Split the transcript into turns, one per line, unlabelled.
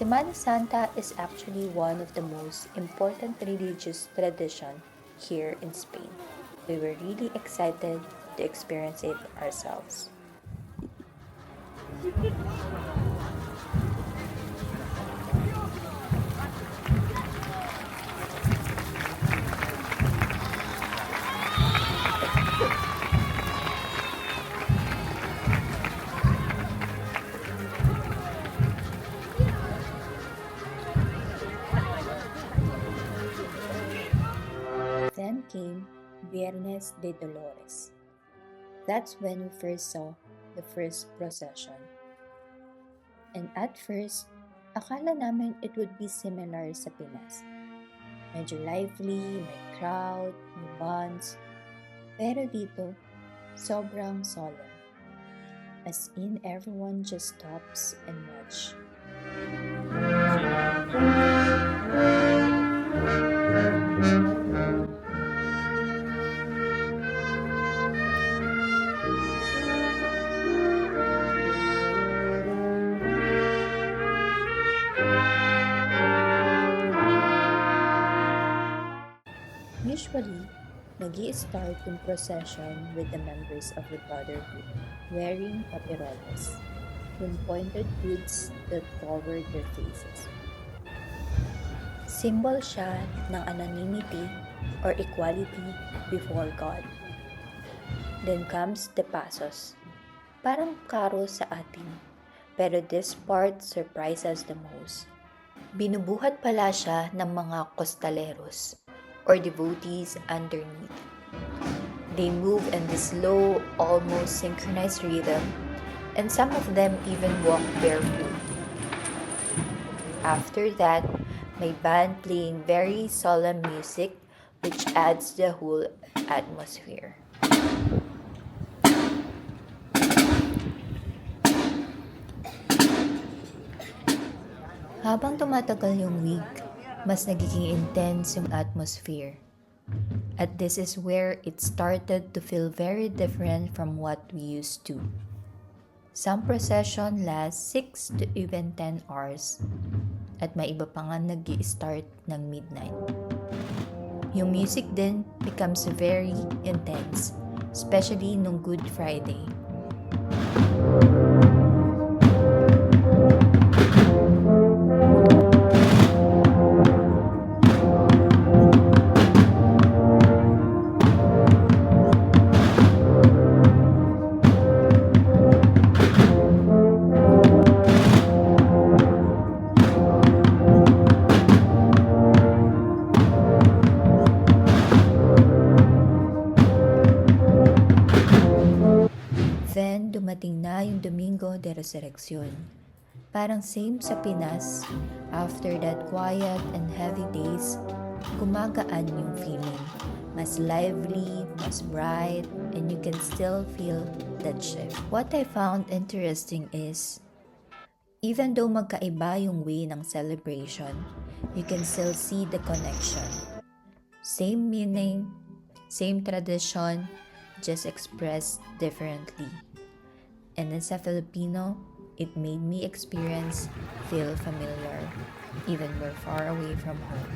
Semana Santa is actually one of the most important religious tradition here in Spain. We were really excited to experience it ourselves. Then came Viernes de Dolores. That's when we first saw the first procession. And at first, akala namin it would be similar sa Pinas. Medyo lively, may crowd, may bands. Pero dito, sobrang solemn. As in, everyone just stops and watch. Usually, nag-i-start yung procession with the members of the Brotherhood wearing paperoles, yung pointed hoods that covered their faces. Symbol siya ng anonymity or equality before God. Then comes the pasos. Parang karo sa atin, pero this part surprises us the most. Binubuhat pala siya ng mga costaleros or devotees underneath. They move in this slow, almost synchronized rhythm, and some of them even walk barefoot. After that, may band playing very solemn music which adds the whole atmosphere. Habang tumatagal yung week, mas nagiging intense yung atmosphere. At this is where it started to feel very different from what we used to. Some procession lasts 6 to even 10 hours. At may iba pa nga nag-i-start ng midnight. Yung music din becomes very intense, especially nung Good Friday. Then, dumating na yung Domingo de Resurrección. Parang same sa Pinas, after that quiet and heavy days, gumagaan yung feeling. Mas lively, mas bright, and you can still feel that shift. What I found interesting is, even though magkaiba yung way ng celebration, you can still see the connection. Same meaning, same tradition, just expressed differently. And as a Filipino, it made me feel familiar, even we're far away from home.